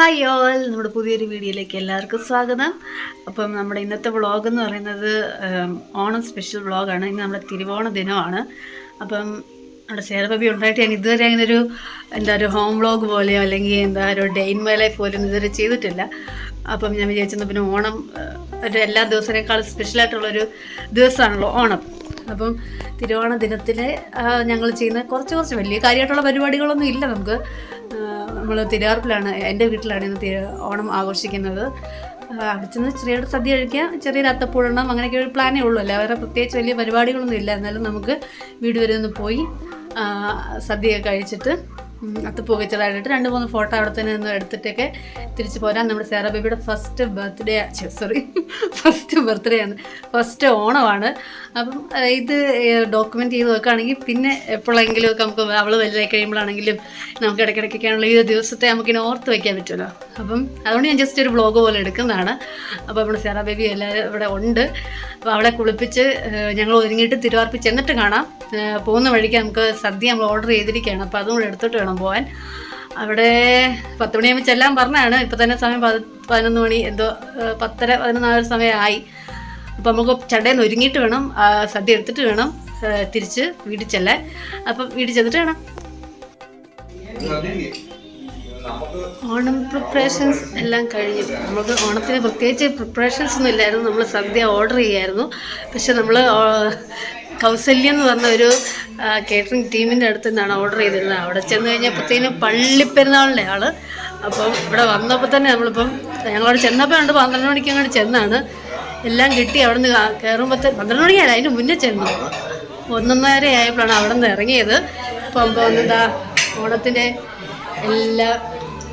Hi all, നമ്മുടെ പുതിയൊരു വീഡിയോയിലേക്ക് എല്ലാവർക്കും സ്വാഗതം. അപ്പം നമ്മുടെ ഇന്നത്തെ വ്ളോഗ് എന്ന് പറയുന്നത് ഓണം സ്പെഷ്യൽ വ്ളോഗാണ്. ഇന്ന് നമ്മുടെ തിരുവോണ ദിനമാണ്. അപ്പം നമ്മുടെ സേറബബി ഉണ്ടായിട്ട് ഞാൻ ഇതുവരെ അങ്ങനെ ഒരു ഹോം വ്ളോഗ് പോലെയോ അല്ലെങ്കിൽ ഒരു ഡേ ഇൻ മൈ ലൈഫ് പോലെയൊന്നും ഇതുവരെ ചെയ്തിട്ടില്ല. അപ്പം ഞാൻ വിചാരിച്ചെന്നാൽ പിന്നെ ഓണം എല്ലാ ദിവസത്തേക്കാളും സ്പെഷ്യലായിട്ടുള്ളൊരു ദിവസമാണല്ലോ ഓണം. അപ്പം തിരുവോണ ദിനത്തിൽ ഞങ്ങൾ ചെയ്യുന്ന കുറച്ച് വലിയ കാര്യമായിട്ടുള്ള പരിപാടികളൊന്നും ഇല്ല. നമ്മൾ തിരുവാർപ്പിലാണ്, എൻ്റെ വീട്ടിലാണ് ഇന്ന് ഓണം ആഘോഷിക്കുന്നത്. അവിടെ ചെന്ന് ചെറിയൊരു സദ്യ കഴിക്കാം, ചെറിയൊരു അത്തപ്പൂടണം, അങ്ങനെയൊക്കെ ഒരു പ്ലാനേ ഉള്ളൂ. അല്ല വേറെ പ്രത്യേകിച്ച് വലിയ പരിപാടികളൊന്നും ഇല്ല. എന്നാലും നമുക്ക് വീട് വരെ ഒന്ന് പോയി സദ്യയൊക്കെ കഴിച്ചിട്ട് അത്തപ്പൂക്കെ ചെറുതായിട്ട് 2-3 ഫോട്ടോ അവിടെ തന്നെ ഒന്ന് എടുത്തിട്ടൊക്കെ തിരിച്ച് പോരാൻ. നമ്മുടെ സേറ ബേബിയുടെ ഫസ്റ്റ് ബർത്ത്ഡേ ആണ്, ഫസ്റ്റ് ഓണമാണ്. അപ്പം ഇത് ഡോക്യുമെൻ്റ് ചെയ്ത് വെക്കുകയാണെങ്കിൽ പിന്നെ എപ്പോഴെങ്കിലും ഒക്കെ നമുക്ക് അവൾ വലുതായി കഴിയുമ്പോഴാണെങ്കിലും നമുക്ക് ഇടയ്ക്കിടയ്ക്കൊക്കെയാണല്ലോ ഈ ദിവസത്തെ നമുക്കിനെ ഓർത്ത് വയ്ക്കാൻ പറ്റുമല്ലോ. അപ്പം അതുകൊണ്ട് ഞാൻ ജസ്റ്റ് ഒരു വ്ളോഗ് പോലെ എടുക്കുന്നതാണ്. അപ്പോൾ നമ്മുടെ സേറ ബേബി എല്ലാവരും ഇവിടെ ഉണ്ട്. അപ്പോൾ അവളെ കുളിപ്പിച്ച് ഞങ്ങൾ ഒരുങ്ങിയിട്ട് തിരുവാർപ്പിൽ ചെന്നിട്ട് കാണാം. പോകുന്ന വഴിക്ക് നമുക്ക് സദ്യ നമ്മൾ ഓർഡർ ചെയ്തിരിക്കുകയാണ്. അപ്പോൾ അതും കൂടെ എടുത്തിട്ട് വേണം പോകാൻ. അവിടെ 10 മണിയാകുമ്പോൾ ചെല്ലാൻ പറഞ്ഞാണ്. ഇപ്പോൾ തന്നെ സമയം 11 മണി, എന്തോ 10-11 സമയമായി. അപ്പോൾ നമുക്ക് ചടയിൽ നിന്ന് ഒരുങ്ങിയിട്ട് വേണം സദ്യ എടുത്തിട്ട് വേണം തിരിച്ച് വീട്ടിൽ ചെല്ലാൻ. അപ്പം വീട്ടിൽ ചെന്നിട്ട് വേണം. ഓണം പ്രിപ്പറേഷൻസ് എല്ലാം കഴിഞ്ഞു. നമുക്ക് ഓണത്തിന് പ്രത്യേകിച്ച് പ്രിപ്പറേഷൻസ് ഒന്നും ഇല്ലായിരുന്നു. നമ്മൾ സദ്യ ഓർഡർ ചെയ്യായിരുന്നു. പക്ഷെ നമ്മൾ കൗസല്യം എന്ന് പറഞ്ഞ ഒരു കേറ്ററിംഗ് ടീമിൻ്റെ അടുത്ത് നിന്നാണ് ഓർഡർ ചെയ്തിരുന്നത്. അവിടെ ചെന്ന് കഴിഞ്ഞപ്പോഴത്തേനും പള്ളിപ്പെരുന്നാളിൻ്റെ ആൾ. അപ്പം ഇവിടെ വന്നപ്പോൾ തന്നെ ഞങ്ങളവിടെ ചെന്നപ്പോൾ 12 മണിക്ക് അങ്ങോട്ട് ചെന്നാണ് എല്ലാം കിട്ടി. അവിടെ നിന്ന് കയറുമ്പോഴത്തെ 12 മണിക്കാണ്, അതിന് മുന്നേ ചെന്നു 1:30 ആയപ്പോഴാണ് അവിടെ നിന്ന് ഇറങ്ങിയത്. അപ്പം വന്നതാ ഓണത്തിൻ്റെ എല്ലാ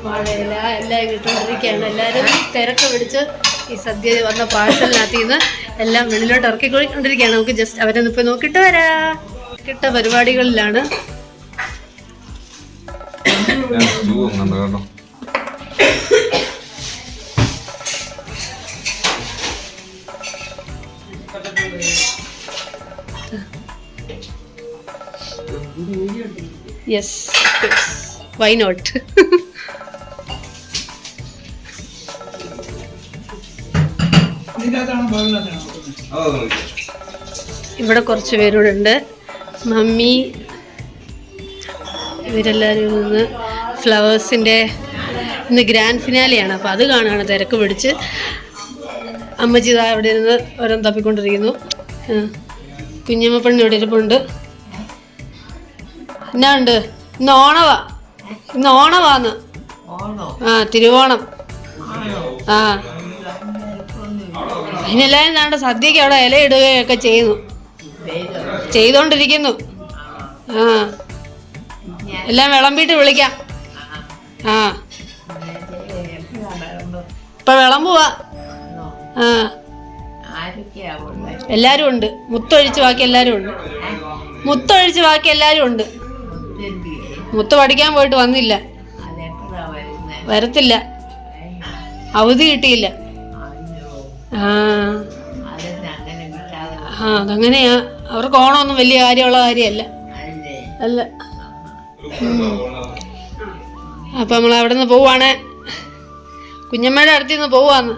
വാഴയില എല്ലാം കിട്ടുകൊണ്ടിരിക്കുകയാണ്. എല്ലാവരും തിരക്ക് പിടിച്ച് ഈ സദ്യ വന്ന പാഴ്സലിനകത്ത് നിന്ന് എല്ലാം വെളിയിലോട്ട് ഇറക്കിക്കൊണ്ടിരിക്കുകയാണ്. നമുക്ക് ജസ്റ്റ് അവരെ ഇപ്പോൾ നോക്കിയിട്ട് വരാം. കിട്ട പരിപാടികളിലാണ്. Yes, why not. ഇവിടെ കുറച്ച് പേരൂടെ ഉണ്ട്. മമ്മി, ഇവരെല്ലാവരും നിന്ന് ഫ്ലവേഴ്സിൻ്റെ ഇന്ന് ഗ്രാൻഡ് ഫിനാലെയാണ്. അപ്പോൾ അത് കാണുകയാണ് തിരക്ക് പിടിച്ച്. അമ്മച്ചി ഇതാ അവിടെ നിന്ന് ഓരോന്ന് തപ്പിക്കൊണ്ടിരിക്കുന്നു. കുഞ്ഞമ്മ പെണ്ണ് ഇവിടെ ഇരിപ്പുണ്ട്. എന്നാ ഉണ്ട്? ഇന്ന് ഓണവാന്ന്. തിരുവോണം. അതിനെല്ലാവരും നാണ്ട സദ്യക്ക് അവിടെ ഇല ഇടുകയൊക്കെ ചെയ്തോണ്ടിരിക്കുന്നു. എല്ലാം വിളമ്പിയിട്ട് വിളിക്കാം. ഇപ്പൊ വിളമ്പുവാ. എല്ലാരും ഉണ്ട്. മുത്തൊഴിച്ച് ബാക്കി എല്ലാരും ഉണ്ട്. മുത്ത് പഠിക്കാൻ പോയിട്ട് വന്നില്ല, വരത്തില്ല, അവധി കിട്ടിയില്ല. അതങ്ങനെയാ. അവർക്ക് ഓണമൊന്നും വലിയ കാര്യമുള്ള കാര്യമല്ല അല്ല. അപ്പം നമ്മൾ അവിടെ നിന്ന് പോവാണ്. കുഞ്ഞമ്മയുടെ അടുത്ത് നിന്ന് പോവാന്ന്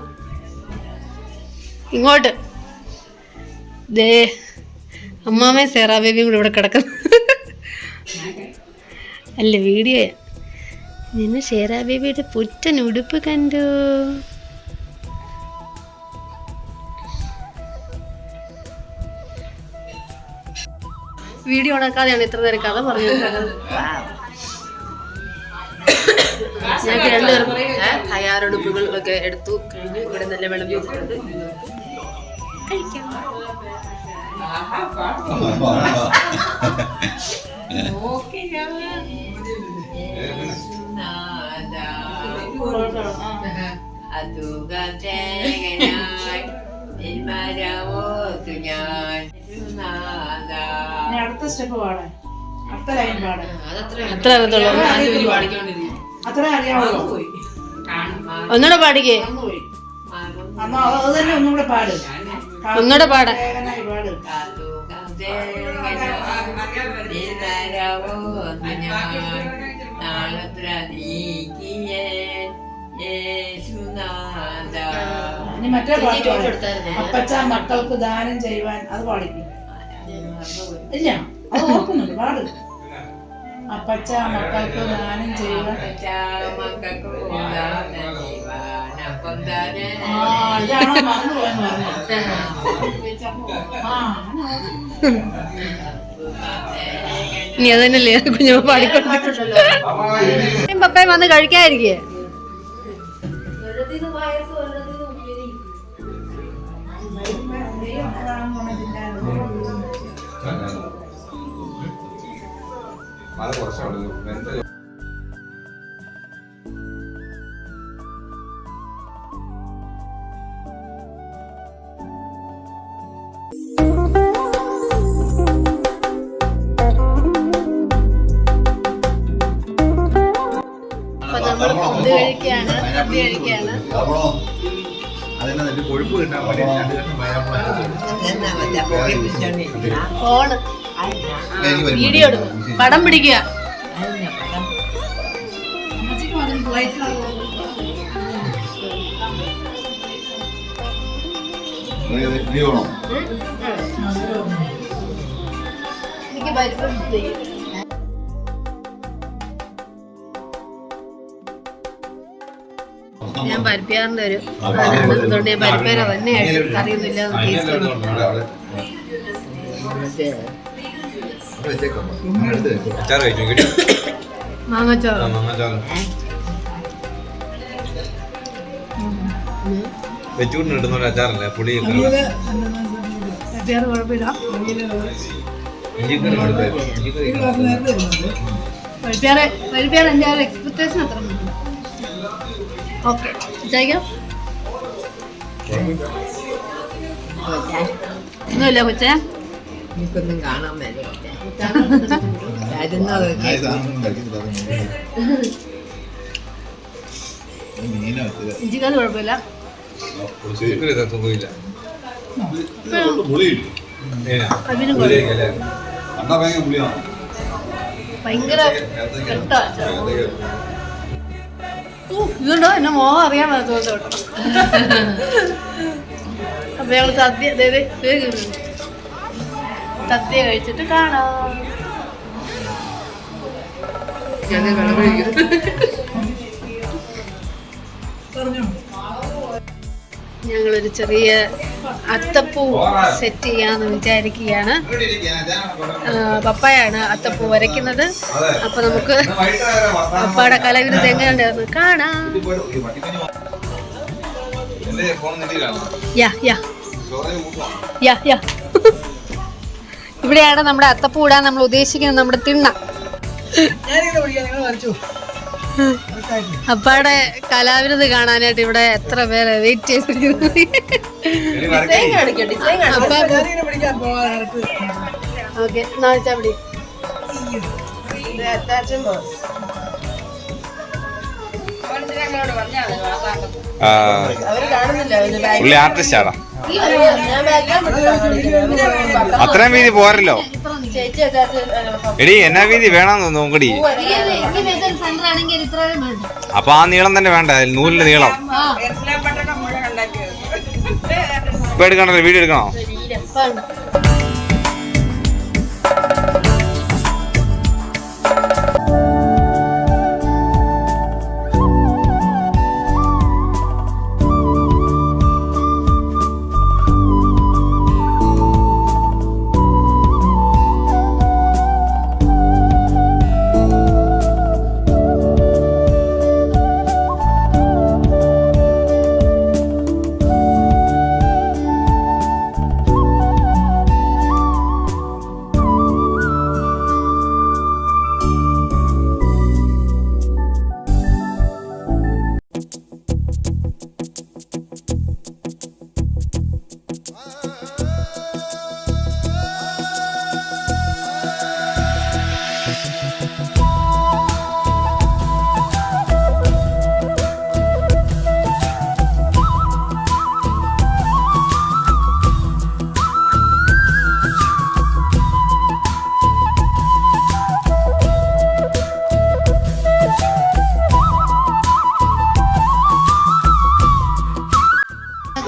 ഇങ്ങോട്ട്. ദേ അമ്മാമ്മയും സേറാ ബേബിയും കൂടെ ഇവിടെ കിടക്കുന്നു. അല്ല, വീഡിയോയാ. നിന്നെ സേറാ ബേബിയുടെ പുറ്റൻ ഉടുപ്പ് കണ്ടു. വീഡിയോ ഉണക്കാതെയാണ് ഇത്ര നേരം കഥ പറഞ്ഞിട്ടുള്ളത്. ഞങ്ങൾക്ക് 2 പേർക്കും തയ്യാറെടുപ്പുകളൊക്കെ എടുത്തു കഴിഞ്ഞു. ഇവിടെ നല്ല വെള്ളം ചെയ്തിട്ടുണ്ട്. കഴിക്കാം. അടുത്ത സ്റ്റെപ്പ് പാടാൻ, അടുത്ത ലൈൻ പാടാൻ. അത്ര അറിയത്തുള്ളൂ. അത്ര അറിയാമോ? ഒന്നുകൂടെ പാടിക്കേ. അത് തന്നെ ഒന്നുകൂടെ പാട്. ഒന്നുകൂടെ പാടാൻ. മറ്റേ പാട്ട് അപ്പച്ച മക്കൾക്ക് ദാനം ചെയ്യുവാൻ അത് പാടിക്കും. ഇല്ല അത് ഓർക്കുന്നുണ്ട് പാട്. അപ്പച്ച മക്കൾക്ക് ദാനം ചെയ്യുവാൻ ഇതാണോ മറന്നു പോയെന്ന് പറഞ്ഞു. ഇനി അത് തന്നെയല്ലേ കുഞ്ഞമ്മ പാടിക്കൊണ്ടിട്ടുണ്ടല്ലോ. പപ്പയും വന്ന് കഴിക്കാതിരിക്കേ. ഫോണ് വീഡിയോ എടുക്കും, പടം പിടിക്കുക. എനിക്ക് പരിപ്പ് ഞാൻ പരിപ്പിയാറിന്റെ ഒരു അതുകൊണ്ട് ഞാൻ പരിപ്പേര തന്നെയായിട്ട് കറിയൊന്നുമില്ല. മാങ്ങാച്ചാറ് വെച്ചുകൊണ്ടിടുന്ന അച്ചാറല്ലേ പുളി കുഴപ്പമില്ല. പരിപ്പാറ് എൻ്റെ ആ എക്സ്പെക്ടേഷൻ അത്ര ഓക്കെ ചോദിക്കാം. ഒന്നുമില്ല കൊച്ചേ, എനിക്കൊന്നും കാണാൻ ഇഞ്ചിക്കാല് കുഴപ്പമില്ല. അതിനും ഭയങ്കര ഇതുണ്ടോ എന്നെ മോഹം അറിയാൻ പറ്റുന്നത് കേട്ടോ. അപ്പൊ ഞങ്ങള് സദ്യ കഴിച്ചിട്ട് കാണാം. ഞങ്ങളൊരു ചെറിയ അത്തപ്പൂ സെറ്റ് ചെയ്യാന്ന് വിചാരിക്കുകയാണ്. പപ്പായാണ് അത്തപ്പൂ വരയ്ക്കുന്നത്. അപ്പൊ നമുക്ക് പപ്പയുടെ കലാവിരുദ്ധ എങ്ങനെയുണ്ടായിരുന്നു കാണാം. ഇവിടെയാണ് നമ്മുടെ അത്തപ്പൂ ഇടാൻ നമ്മൾ ഉദ്ദേശിക്കുന്നത്. നമ്മുടെ തിണ്ണ അപ്പാടെ കലാവിരുത് കാണാനായിട്ട് ഇവിടെ എത്ര പേര് വെയിറ്റ് ചെയ്തിരിക്കുന്നു. ഓക്കെ നാളിച്ചാ പുള്ളി ആർട്ടിസ്റ്റാണ്. അത്രയും വീതി പോരല്ലോ. എടി എന്നാ വീതി വേണമെന്ന് നോക്കടി. അപ്പൊ ആ നീളം തന്നെ വേണ്ട, നൂലിന്റെ നീളം ഇപ്പൊ എടുക്കണല്ലോ. വീഡിയോ എടുക്കണോ?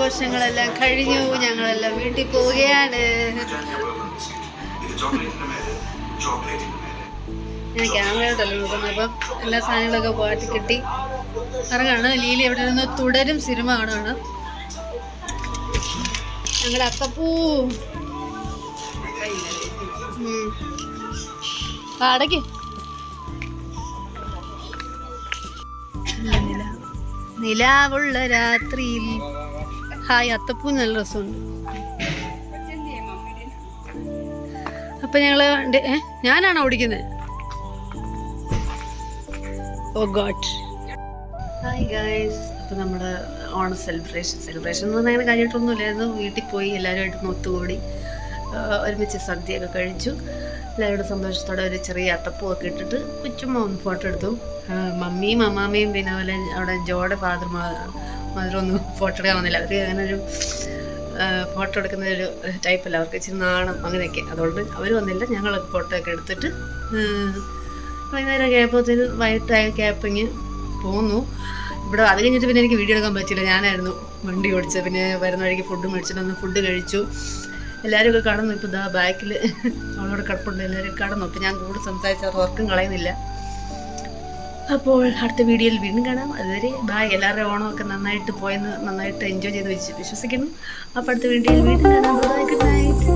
ആഘോഷങ്ങളെല്ലാം കഴിഞ്ഞു, ഞങ്ങളെല്ലാം വീട്ടിൽ പോവുകയാണ്. ഞാൻ ക്യാമറയോട്ടല്ല നോക്കുന്നത്. അപ്പം എല്ലാ സാധനങ്ങളൊക്കെ പാട്ടി കിട്ടി ഇറങ്ങാണ്. ലീലി എവിടെ നിന്ന് തുടരും സിനിമ കാണുകയാണ്. ഞങ്ങളുടെ അത്തപ്പൂ അടയ്ക്ക്. നിലാവുള്ള രാത്രിയിൽ. ഹായ്, അത്തപ്പൂ നല്ല രസമുണ്ട്. അപ്പൊ ഞങ്ങള് ഞാനാണോ ഓടിക്കുന്നത്? ഓ ഗോഡ്. Hi guys. അപ്പോൾ നമ്മുടെ ഓണം സെലിബ്രേഷൻ എന്ന് പറഞ്ഞാൽ അങ്ങനെ കഴിഞ്ഞിട്ടൊന്നുമില്ലായിരുന്നു. വീട്ടിൽ പോയി എല്ലാവരുമായിട്ട് ഒത്തുകൂടി ഒരുമിച്ച് സദ്യയൊക്കെ കഴിച്ചു. എല്ലാവരുടെ സന്തോഷത്തോടെ ഒരു ചെറിയ അത്തപ്പൂവൊക്കെ ഇട്ടിട്ട് കൊച്ചുമ്മ ഒന്ന് ഫോട്ടോ എടുത്തു. മമ്മിയും അമ്മാമ്മയും പിന്നെ അതുപോലെ അവിടെ ജോയുടെ ഫാദർ മദറൊന്നും ഫോട്ടോ എടുക്കാൻ വന്നില്ല. അവർ അങ്ങനെ ഒരു ഫോട്ടോ എടുക്കുന്ന ഒരു ടൈപ്പല്ല, അവർക്ക് ഇച്ചിരി നാണം അങ്ങനെയൊക്കെ. അതുകൊണ്ട് അവർ വന്നില്ല. ഞങ്ങളൊക്കെ ഫോട്ടോ ഒക്കെ എടുത്തിട്ട് വൈകുന്നേരം ക്യാപ്പത്തിന് വൈകിട്ടായ ക്യാപ്പിങ് പോന്നു. ഇവിടെ അത് കഴിഞ്ഞിട്ട് പിന്നെ എനിക്ക് വീഡിയോ എടുക്കാൻ പറ്റില്ല. ഞാനായിരുന്നു വണ്ടി ഓടിച്ചത്. പിന്നെ വരുന്ന വഴിക്ക് ഫുഡ് മേടിച്ചിട്ടൊന്ന് ഫുഡ് കഴിച്ചു. എല്ലാവരും ഒക്കെ കടന്നു. ഇപ്പോൾ ഇതാ ബാക്കിൽ അവളോട് കിടപ്പുണ്ട്. എല്ലാവരും കടന്നു. അപ്പോൾ ഞാൻ കൂടുതൽ സംസാരിച്ചാൽ വർക്കും കളയുന്നില്ല. അപ്പോൾ അടുത്ത വീഡിയോയിൽ വീണ്ടും കാണാം. അതുവരെ ബായ്. എല്ലാവരുടെയും ഓണമൊക്കെ നന്നായിട്ട് പോയെന്ന്, നന്നായിട്ട് എൻജോയ് ചെയ്ത് വിശ്വസിക്കുന്നു. അപ്പോൾ അടുത്ത വീഡിയോയിൽ വീണ്ടും കാണാം. Good night.